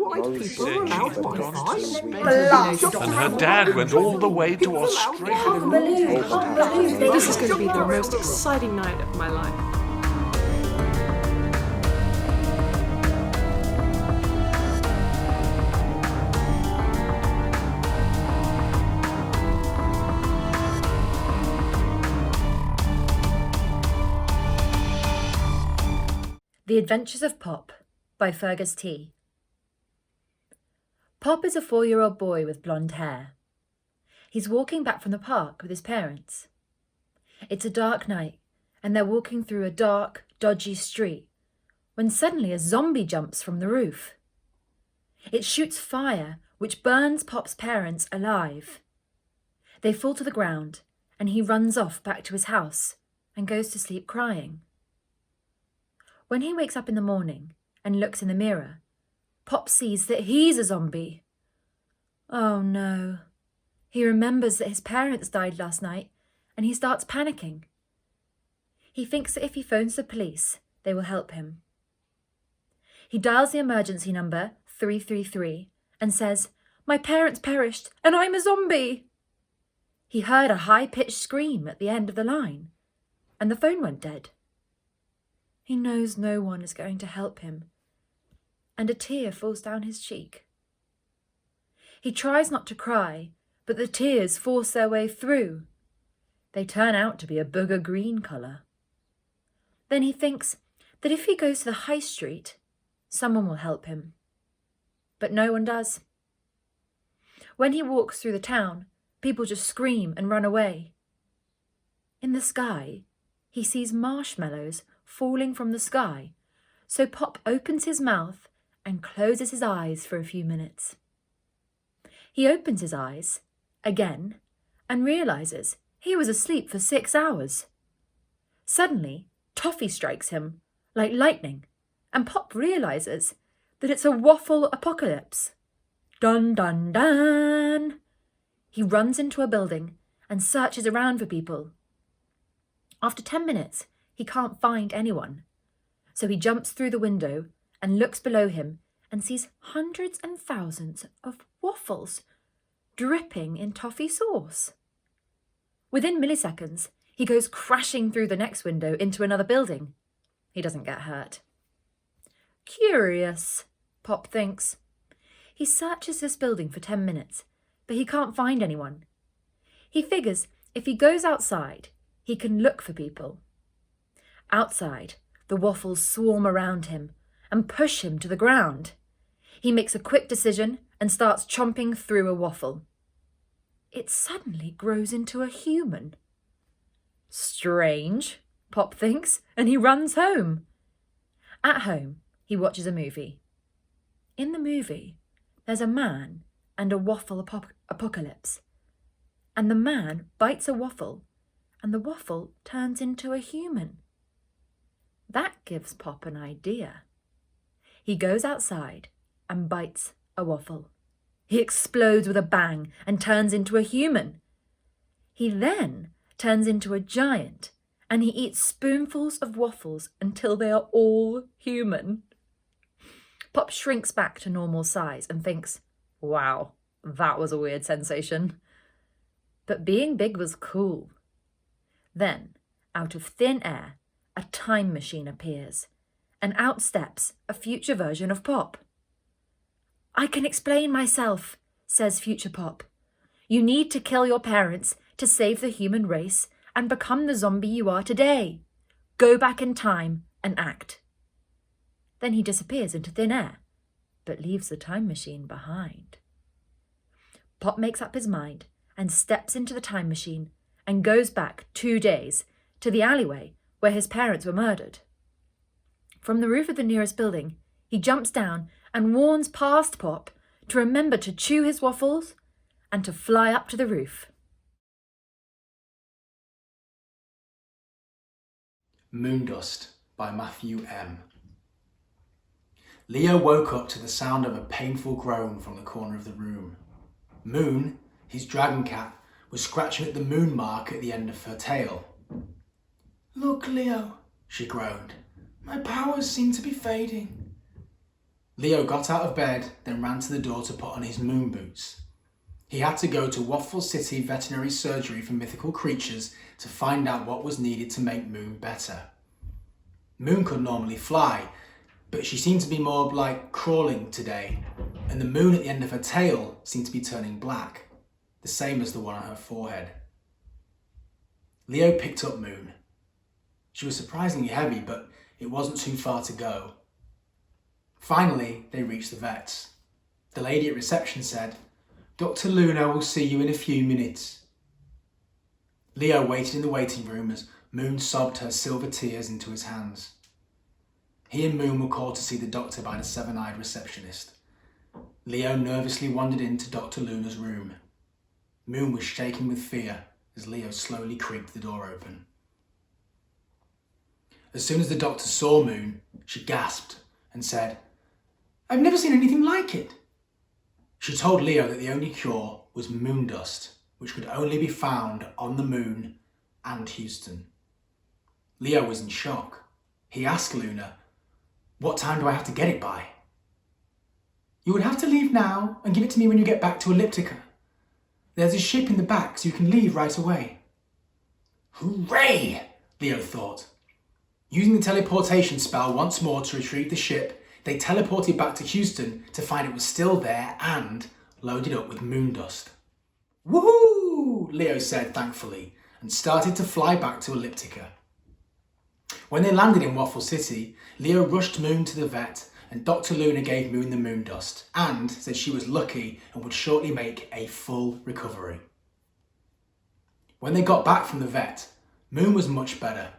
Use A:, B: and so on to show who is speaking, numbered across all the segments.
A: white people are allowed Wi-Fi?
B: And her dad went all the way to Australia.
C: This is going to be the most exciting night of my life.
D: The Adventures of Pop by Fergus T. Pop is a 4-year-old boy with blonde hair. He's walking back from the park with his parents. It's a dark night, and they're walking through a dark, dodgy street, when suddenly a zombie jumps from the roof. It shoots fire, which burns Pop's parents alive. They fall to the ground, and he runs off back to his house and goes to sleep crying. When he wakes up in the morning and looks in the mirror, Pop sees that he's a zombie. Oh no. He remembers that his parents died last night and he starts panicking. He thinks that if he phones the police, they will help him. He dials the emergency number 333 and says, "My parents perished and I'm a zombie." He heard a high-pitched scream at the end of the line and the phone went dead. He knows no one is going to help him, and a tear falls down his cheek. He tries not to cry, but the tears force their way through. They turn out to be a booger green colour. Then he thinks that if he goes to the high street, someone will help him. But no one does. When he walks through the town, people just scream and run away. In the sky, he sees marshmallows falling from the sky, so Pop opens his mouth and closes his eyes for a few minutes. He opens his eyes again and realises he was asleep for 6 hours. Suddenly, toffee strikes him like lightning, and Pop realises that it's a waffle apocalypse. Dun dun dun! He runs into a building and searches around for people. After 10 minutes, he can't find anyone, so he jumps through the window and looks below him and sees hundreds and thousands of waffles dripping in toffee sauce. Within milliseconds, he goes crashing through the next window into another building. He doesn't get hurt. Curious, Pop thinks. He searches this building for 10 minutes, but he can't find anyone. He figures if he goes outside, he can look for people. Outside, the waffles swarm around him and push him to the ground. He makes a quick decision and starts chomping through a waffle. It suddenly grows into a human. Strange, Pop thinks, and he runs home. At home, he watches a movie. In the movie, there's a man and a waffle apocalypse. And the man bites a waffle, and the waffle turns into a human. That gives Pop an idea. He goes outside and bites a waffle. He explodes with a bang and turns into a human. He then turns into a giant and he eats spoonfuls of waffles until they are all human. Pop shrinks back to normal size and thinks, wow, that was a weird sensation. But being big was cool. Then, out of thin air, a time machine appears, and out steps a future version of Pop. "I can explain myself," says future Pop. "You need to kill your parents to save the human race and become the zombie you are today. Go back in time and act." Then he disappears into thin air, but leaves the time machine behind. Pop makes up his mind and steps into the time machine and goes back 2 days to the alleyway where his parents were murdered. From the roof of the nearest building, he jumps down and warns past Pop to remember to chew his waffles and to fly up to the roof.
E: Moondust by Matthew M. Leo woke up to the sound of a painful groan from the corner of the room. Moon, his dragon cat, was scratching at the moon mark at the end of her tail. "Look, Leo," she groaned. "My powers seem to be fading." Leo got out of bed, then ran to the door to put on his moon boots. He had to go to Waffle City Veterinary Surgery for Mythical Creatures to find out what was needed to make Moon better. Moon could normally fly, but she seemed to be more like crawling today, and the moon at the end of her tail seemed to be turning black, the same as the one on her forehead. Leo picked up Moon. She was surprisingly heavy, but it wasn't too far to go. Finally, they reached the vet's. The lady at reception said, "Dr. Luna will see you in a few minutes." Leo waited in the waiting room as Moon sobbed her silver tears into his hands. He and Moon were called to see the doctor by the seven-eyed receptionist. Leo nervously wandered into Dr. Luna's room. Moon was shaking with fear as Leo slowly creaked the door open. As soon as the doctor saw Moon, she gasped and said, "I've never seen anything like it." She told Leo that the only cure was moon dust, which could only be found on the moon and Houston. Leo was in shock. He asked Luna, "What time do I have to get it by?" "You would have to leave now and give it to me when you get back to Elliptica. There's a ship in the back so you can leave right away." Hooray! Leo thought. Using the teleportation spell once more to retrieve the ship, they teleported back to Houston to find it was still there and loaded up with moon dust. "Woohoo!" Leo said thankfully and started to fly back to Elliptica. When they landed in Waffle City, Leo rushed Moon to the vet and Dr. Luna gave Moon the moon dust and said she was lucky and would shortly make a full recovery. When they got back from the vet, Moon was much better,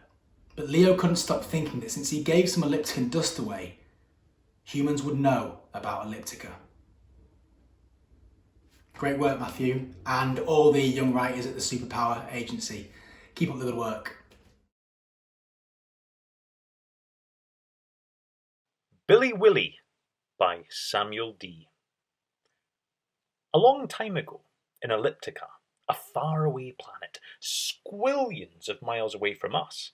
E: but Leo couldn't stop thinking that since he gave some Elliptican dust away, humans would know about Elliptica. Great work, Matthew, and all the young writers at the Superpower Agency. Keep up the good work.
F: Billy Willie by Samuel D. A long time ago, in Elliptica, a faraway planet, squillions of miles away from us,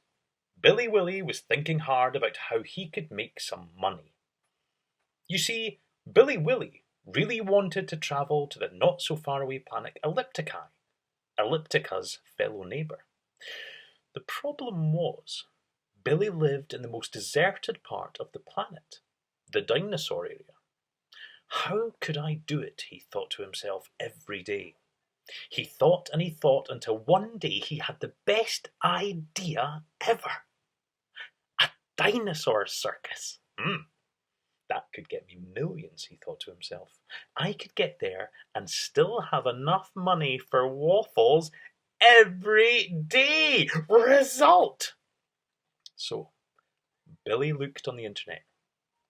F: Billy Willie was thinking hard about how he could make some money. You see, Billy Willie really wanted to travel to the not-so-far-away planet Elliptica, Elliptica's fellow neighbour. The problem was, Billy lived in the most deserted part of the planet, the dinosaur area. How could I do it, he thought to himself every day. He thought and he thought until one day he had the best idea ever. A dinosaur circus. That could get me millions, he thought to himself. I could get there and still have enough money for waffles every day. Result! So, Billy looked on the internet,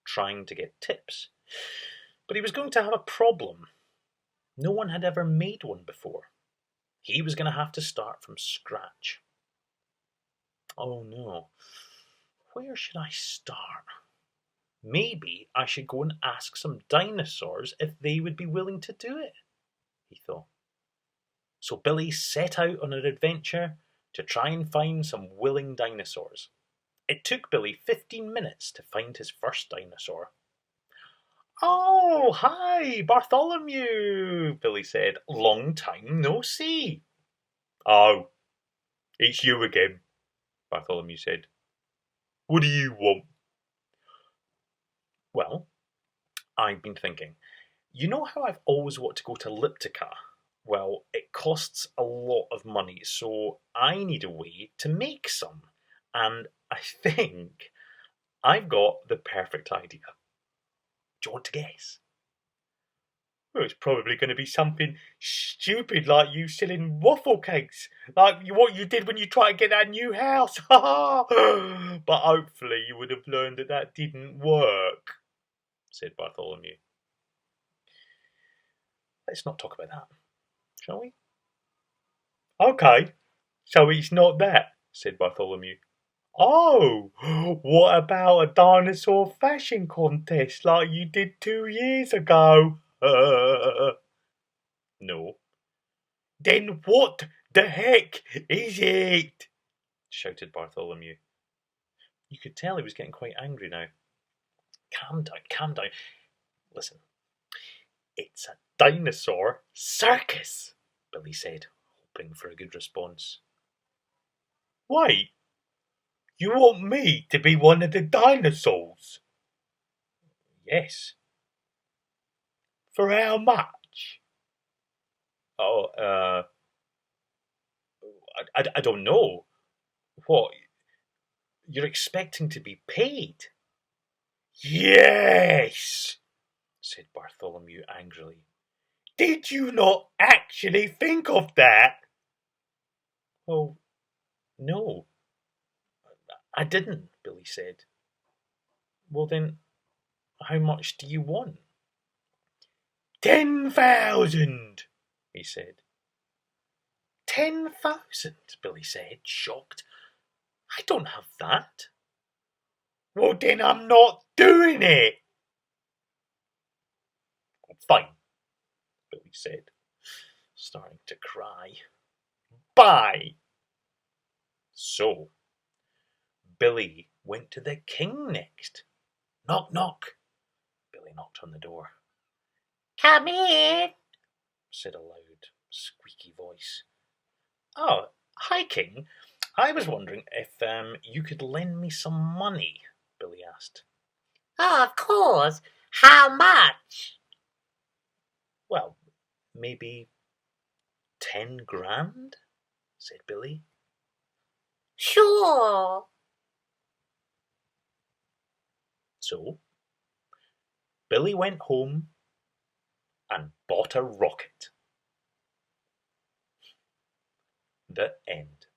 F: trying to get tips. But he was going to have a problem. No one had ever made one before. He was going to have to start from scratch. Oh no, where should I start? Maybe I should go and ask some dinosaurs if they would be willing to do it, he thought. So Billy set out on an adventure to try and find some willing dinosaurs. It took Billy 15 minutes to find his first dinosaur. "Oh, hi, Bartholomew," Billy said. "Long time no see." "Oh, it's you again," Bartholomew said. "What do you want?" "Well, I've been thinking. You know how I've always wanted to go to Elliptica? Well, it costs a lot of money, so I need a way to make some. And I think I've got the perfect idea. Do you want to guess?" "Well, it's probably going to be something stupid like you selling waffle cakes, like what you did when you tried to get that new house. But hopefully you would have learned that didn't work," said Bartholomew. "Let's not talk about that, shall we?" "Okay, so it's not that," said Bartholomew. "Oh, what about a dinosaur fashion contest like you did 2 years ago?" "No." "Then what the heck is it?" shouted Bartholomew. You could tell he was getting quite angry now. Calm down, calm down. Listen, it's a dinosaur circus, Billy said, hoping for a good response. Why? You want me to be one of the dinosaurs? Yes. For how much? Oh, I don't know. What? You're expecting to be paid? Yes, said Bartholomew angrily. Did you not actually think of that? Oh, no, I didn't, Billy said. Well then, how much do you want? 10,000, he said. 10,000, Billy said, shocked. I don't have that. Well then I'm not doing it. Fine, Billy said, starting to cry. Bye. So, Billy went to the king next. Knock, knock. Billy knocked on the door. Come in, said a loud, squeaky voice. Oh, hi, King. I was wondering if you could lend me some money, Billy asked.
A: Oh, of course. How much?
F: Well, maybe 10 grand, said Billy.
A: Sure.
F: So, Billy went home and bought a rocket. The end.